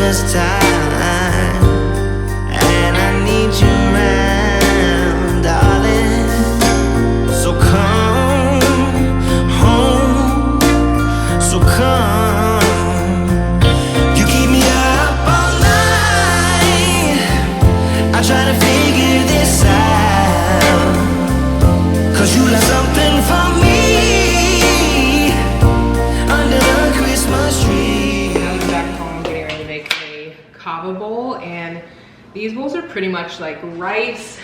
this time, and I need you around, darling. So come home, so come. You keep me up all night, I try to figure this out, 'cause you left something for me under the Christmas tree. I'm back home getting ready to make a kava bowl, and these bowls are pretty much like rice,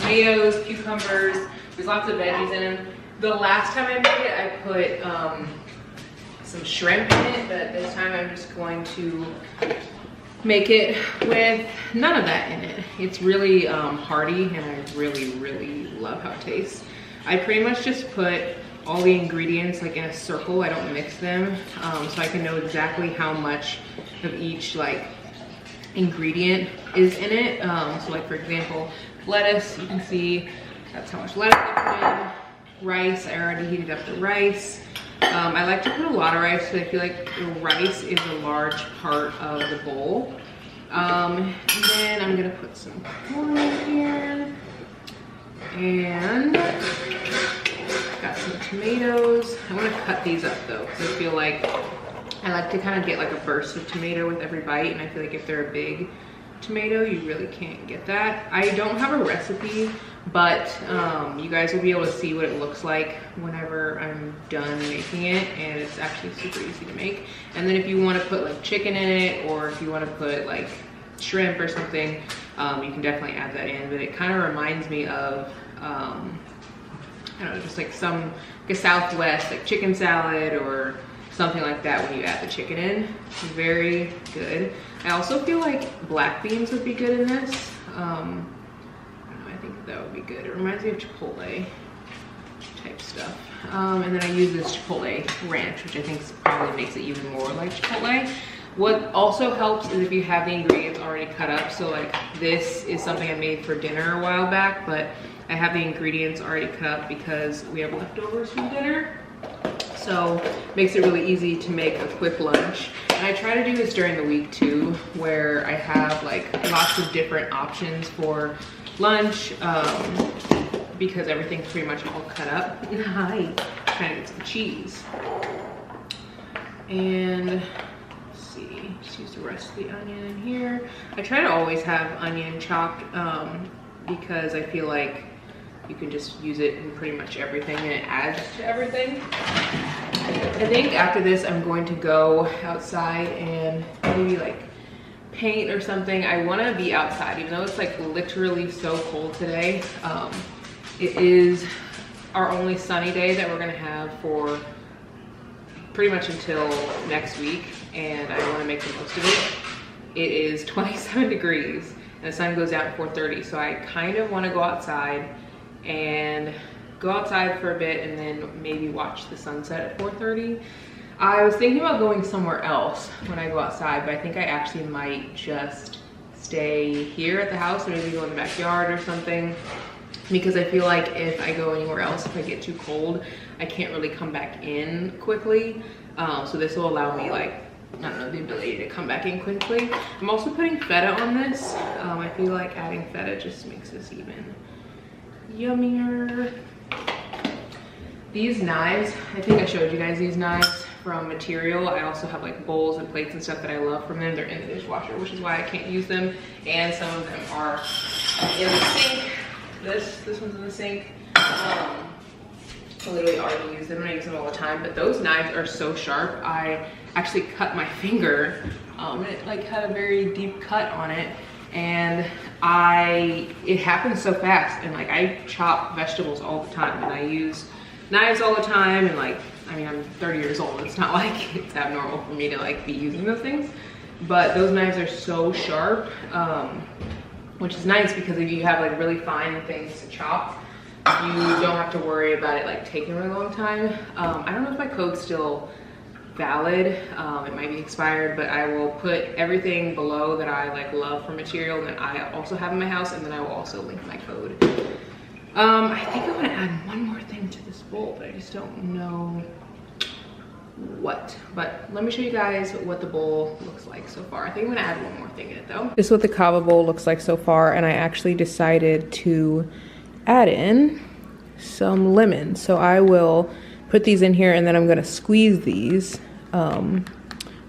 tomatoes, cucumbers. There's lots of veggies in them. The last time I made it, I put some shrimp in it, but this time I'm just going to make it with none of that in it. It's really hearty, and I really love how it tastes. I pretty much just put all the ingredients like in a circle. I don't mix them, so I can know exactly how much of each like ingredient is in it. So like for example, lettuce, you can see that's how much lettuce I put in. Rice, I already heated up the rice. I like to put a lot of rice because I feel like the rice is a large part of the bowl. And then I'm gonna put some corn in here, and got some tomatoes. I want to cut these up though, because I feel like I like to kind of get like a burst of tomato with every bite, and I feel like if they're a big tomato, you really can't get that. I don't have a recipe, but you guys will be able to see what it looks like whenever I'm done making it, and it's actually super easy to make. And then if you want to put like chicken in it, or if you want to put like shrimp or something, you can definitely add that in. But it kind of reminds me of I don't know, just like like a Southwest like chicken salad or something like that when you add the chicken in. Very good. I also feel like black beans would be good in this. I don't know, I think that would be good. It reminds me of Chipotle type stuff. And then I use this Chipotle ranch, which I think probably makes it even more like Chipotle. What also helps is if you have the ingredients already cut up. So like this is something I made for dinner a while back, but I have the ingredients already cut up because we have leftovers from dinner. So it makes it really easy to make a quick lunch. And I try to do this during the week too, where I have like lots of different options for lunch, because everything's pretty much all cut up. Hi, trying to get some cheese. And let's see, just use the rest of the onion in here. I try to always have onion chopped because I feel like you can just use it in pretty much everything, and it adds to everything. I think after this I'm going to go outside and maybe like paint or something. I want to be outside even though it's like literally so cold today. It is our only sunny day that we're gonna have for pretty much until next week, and I want to make the most of it. It is 27 degrees and the sun goes out at 4:30, so I kind of want to go outside for a bit and then maybe watch the sunset at 4:30. I was thinking about going somewhere else when I go outside, but I think I actually might just stay here at the house, or maybe go in the backyard or something, because I feel like if I go anywhere else, if I get too cold, I can't really come back in quickly. So this will allow me like, I don't know, the ability to come back in quickly. I'm also putting feta on this. I feel like adding feta just makes this even yummier. These knives, I think I showed you guys these knives from Material. I also have like bowls and plates and stuff that I love from them. They're in the dishwasher, which is why I can't use them. And some of them are in the sink. This one's in the sink. I literally already use them and I use them all the time, but those knives are so sharp. I actually cut my finger, and it like had a very deep cut on it, and it happens so fast, and like I chop vegetables all the time, and I use knives all the time, and like, I mean, I'm 30 years old. It's not like it's abnormal for me to like be using those things, but those knives are so sharp, which is nice because if you have like really fine things to chop, you don't have to worry about it like taking a really long time. I don't know if my code's still valid. It might be expired, but I will put everything below that I like love for Material and that I also have in my house, and then I will also link my code. I think I want to add one more thing to this bowl, but I just don't know what. But let me show you guys what the bowl looks like so far. I think I'm gonna add one more thing in it though. This is what the kava bowl looks like so far, and I actually decided to add in some lemon. So I will put these in here, and then I'm gonna squeeze these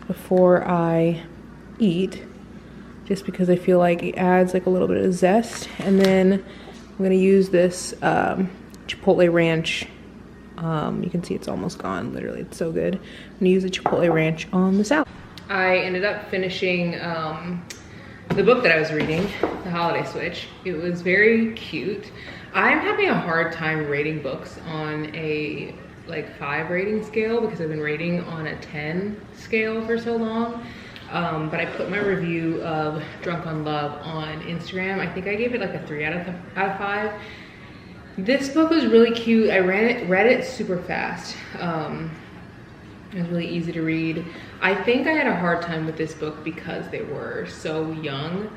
before I eat, just because I feel like it adds like a little bit of zest. And then I'm gonna use this Chipotle ranch. You can see it's almost gone, literally, it's so good. I'm gonna use the Chipotle ranch on the salad. I ended up finishing the book that I was reading, The Holiday Switch. It was very cute. I'm having a hard time rating books on a like 5 rating scale because I've been rating on a 10 scale for so long. But I put my review of Drunk on Love on Instagram. I think I gave it like a 3 out of 5. This book was really cute. I read it super fast. It was really easy to read. I think I had a hard time with this book because they were so young.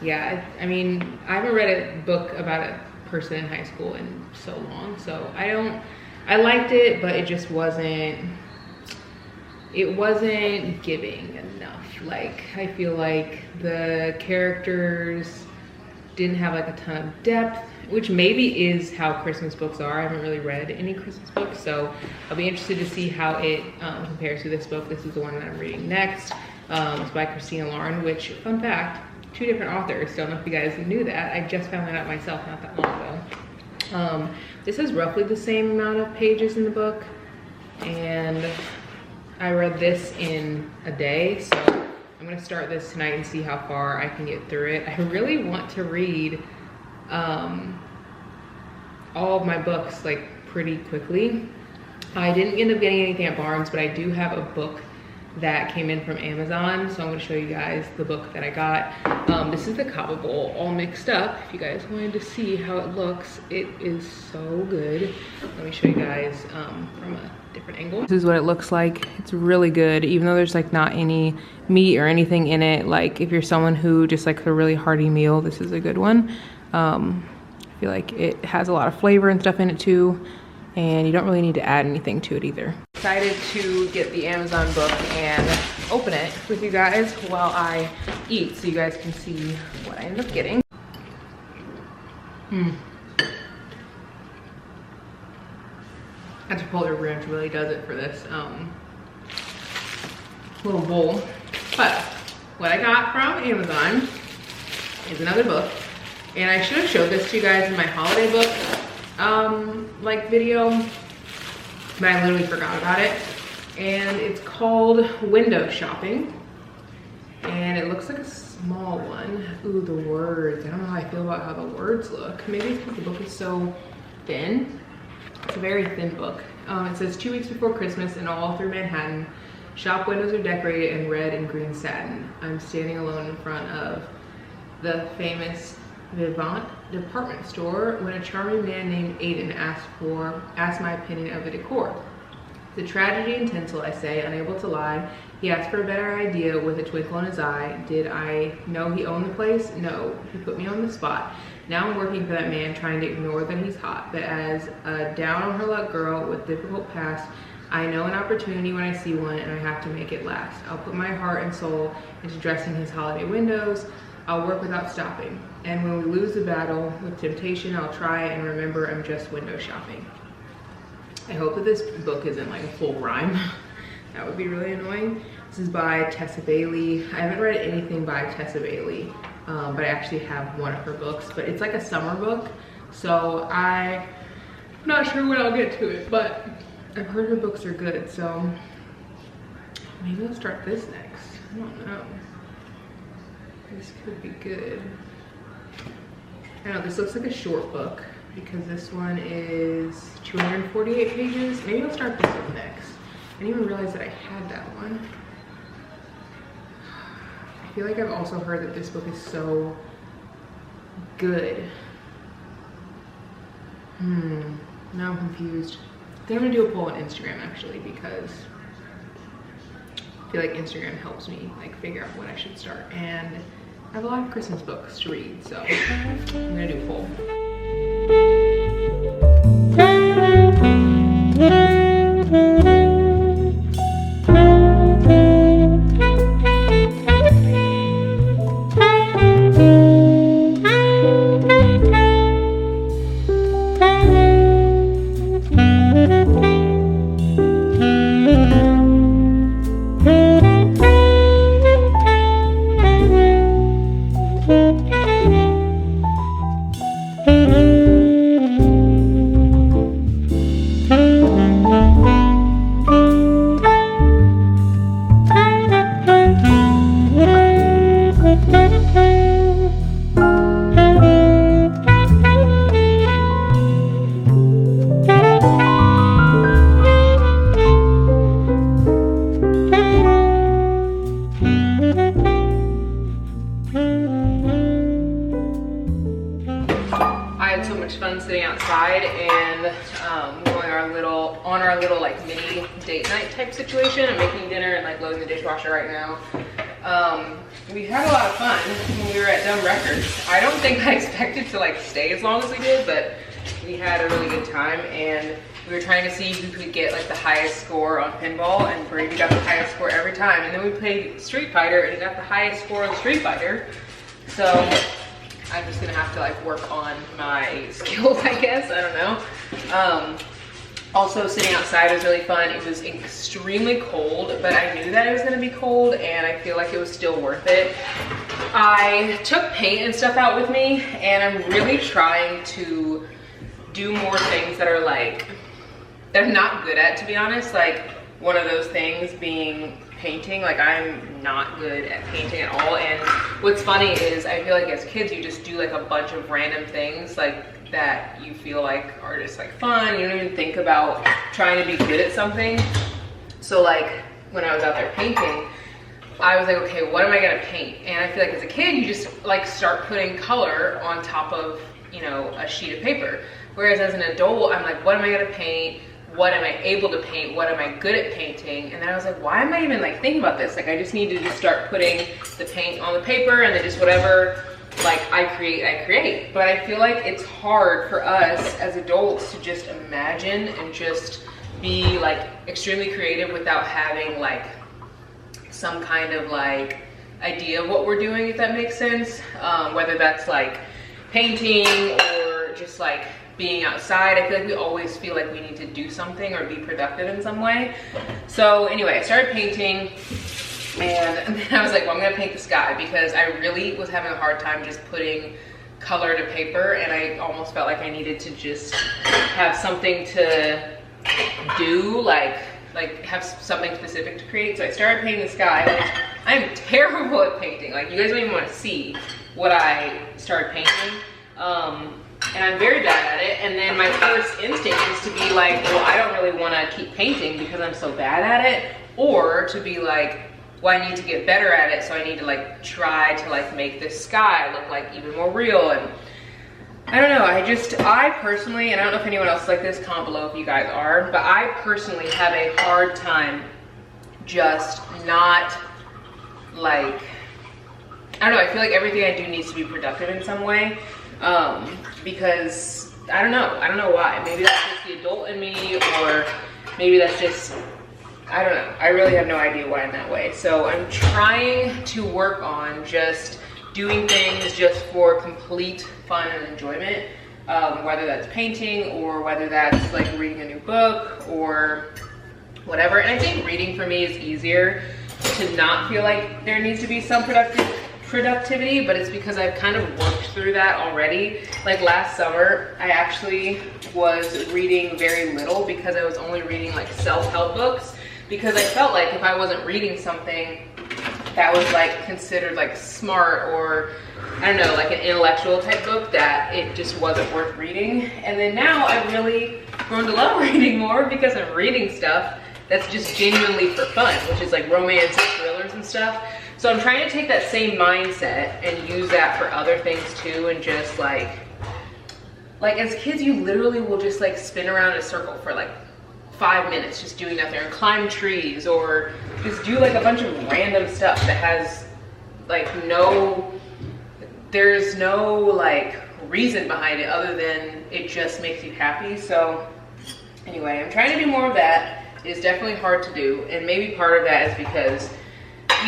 Yeah, I mean, I haven't read a book about a person in high school in so long, so I liked it, but it just wasn't giving enough. Like, I feel like the characters didn't have like a ton of depth, which maybe is how Christmas books are. I haven't really read any Christmas books, so I'll be interested to see how it compares to this book. This is the one that I'm reading next. It's by Christina Lauren, which, fun fact, 2 different authors. Don't know if you guys knew that. I just found that out myself not that long ago. This is roughly the same amount of pages in the book, and I read this in a day, so I'm gonna start this tonight and see how far I can get through it. I really want to read all of my books like pretty quickly. I didn't end up getting anything at Barnes, but I do have a book that came in from Amazon, so I'm gonna show you guys the book that I got. This is the kava bowl all mixed up. If you guys wanted to see how it looks, it is so good. Let me show you guys from a different angle. This is what it looks like. It's really good, even though there's like not any meat or anything in it. Like, if you're someone who just likes a really hearty meal, this is a good one. I feel like it has a lot of flavor and stuff in it too, and you don't really need to add anything to it either. Excited to get the Amazon book and open it with you guys while I eat, so you guys can see what I end up getting. That Chipotle ranch really does it for this little bowl. But what I got from Amazon is another book, and I should have showed this to you guys in my holiday book like video, but I literally forgot about it. And it's called Window Shopping, and it looks like a small one. Ooh, the words, I don't know how I feel about how the words look. Maybe it's because the book is so thin. It's a very thin book. It says 2 weeks before Christmas and all through Manhattan, shop windows are decorated in red and green satin. I'm standing alone in front of the famous Vivant department store when a charming man named Aiden asked my opinion of the decor. The tragedy and tinsel, I say, unable to lie. He asked for a better idea with a twinkle in his eye. Did I know he owned the place? No, he put me on the spot. Now I'm working for that man, trying to ignore that he's hot. But as a down on her luck girl with difficult past, I know an opportunity when I see one, and I have to make it last. I'll put my heart and soul into dressing his holiday windows. I'll work without stopping. And when we lose the battle with temptation, I'll try and remember I'm just window shopping. I hope that this book isn't like a full rhyme. That would be really annoying. This is by Tessa Bailey. I haven't read anything by Tessa Bailey, but I actually have one of her books, but it's like a summer book. So I'm not sure when I'll get to it, but I've heard her books are good. So maybe I'll start this next. I don't know. This could be good. I know this looks like a short book because this one is 248 pages. Maybe I'll start this one next. I didn't even realize that I had that one. I feel like I've also heard that this book is so good. Now I'm confused. I think I'm gonna do a poll on Instagram actually, because I feel like Instagram helps me like figure out what I should start. And I have a lot of Christmas books to read, so I'm gonna do a poll. had so much fun sitting outside and going on our little like mini date night type situation. I'm making dinner and like loading the dishwasher right now. We had a lot of fun when we were at Dumb Records. I don't think I expected to like stay as long as we did, but we had a really good time, and we were trying to see who could get like the highest score on pinball, and Brady got the highest score every time. And then we played Street Fighter and he got the highest score on Street Fighter. So I'm just gonna have to like work on my skills, I guess, I don't know. Also, sitting outside was really fun. It was extremely cold, but I knew that it was gonna be cold, and I feel like it was still worth it. I took paint and stuff out with me, and I'm really trying to do more things that are like, that I'm not good at, to be honest. Like one of those things being painting. Like I'm not good at painting at all. And what's funny is I feel like as kids, you just do like a bunch of random things like that you feel like are just like fun. You don't even think about trying to be good at something. So like when I was out there painting, I was like, okay, what am I gonna paint? And I feel like as a kid, you just like start putting color on top of, you know, a sheet of paper. Whereas as an adult, I'm like, what am I gonna paint? What am I able to paint? What am I good at painting? And then I was like, why am I even like thinking about this? Like I just need to just start putting the paint on the paper, and then just whatever like I create. But I feel like it's hard for us as adults to just imagine and just be like extremely creative without having like some kind of like idea of what we're doing, if that makes sense. Whether that's like painting or just like being outside. I feel like we always feel like we need to do something or be productive in some way. So anyway, I started painting, and then I was like, well, I'm gonna paint the sky, because I really was having a hard time just putting color to paper, and I almost felt like I needed to just have something to do, like have something specific to create. So I started painting the sky, which I'm terrible at painting. Like you guys don't even want to see what I started painting. And I'm very bad at it. And then my first instinct is to be like, well, I don't really want to keep painting because I'm so bad at it, or to be like, well, I need to get better at it, so I need to like try to like make this sky look like even more real. And I don't know, I personally, and I don't know if anyone else is like this, comment below if you guys are, but I personally have a hard time just not like, I don't know, I feel like everything I do needs to be productive in some way. Because I don't know why. Maybe that's just the adult in me, or maybe that's just, I don't know. I really have no idea why I'm that way. So I'm trying to work on just doing things just for complete fun and enjoyment, whether that's painting or whether that's like reading a new book or whatever. And I think reading for me is easier to not feel like there needs to be some productivity, but it's because I've kind of worked through that already. Like last summer, I actually was reading very little because I was only reading like self-help books, because I felt like if I wasn't reading something that was like considered like smart, or I don't know, like an intellectual type book, that it just wasn't worth reading. And then now I've really grown to love reading more, because I'm reading stuff that's just genuinely for fun, which is like romance and thrillers and stuff. So I'm trying to take that same mindset and use that for other things too, and just like as kids, you literally will just like spin around in a circle for like 5 minutes just doing nothing, or climb trees, or just do like a bunch of random stuff that has like there's no like reason behind it other than it just makes you happy. So anyway, I'm trying to do more of that. It's definitely hard to do, and maybe part of that is because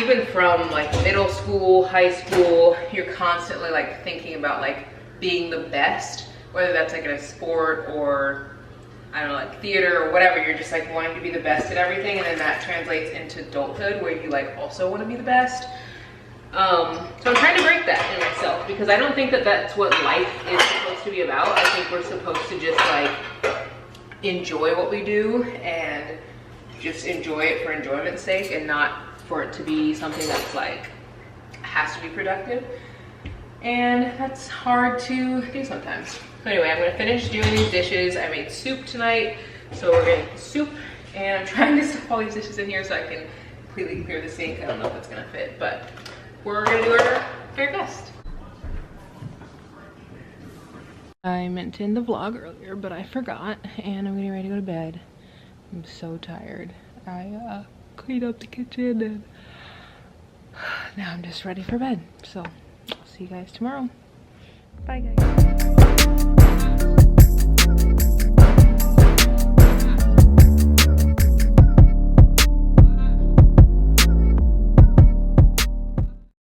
even from like middle school, high school, you're constantly like thinking about like being the best, whether that's like in a sport or I don't know, like theater or whatever. You're just like wanting to be the best at everything, and then that translates into adulthood where you like also want to be the best. So I'm trying to break that in myself, because I don't think that that's what life is supposed to be about. I think we're supposed to just like enjoy what we do and just enjoy it for enjoyment's sake, and not for it to be something that's like has to be productive. And that's hard to do sometimes. Anyway, I'm gonna finish doing these dishes. I made soup tonight, so we're gonna get soup, and I'm trying to stuff all these dishes in here so I can completely clear the sink. I don't know if it's gonna fit, but we're gonna do our very best. I meant to end the vlog earlier, but I forgot, and I'm getting ready to go to bed. I'm so tired. I cleaned up the kitchen and now I'm just ready for bed. So I'll see you guys tomorrow. Bye guys.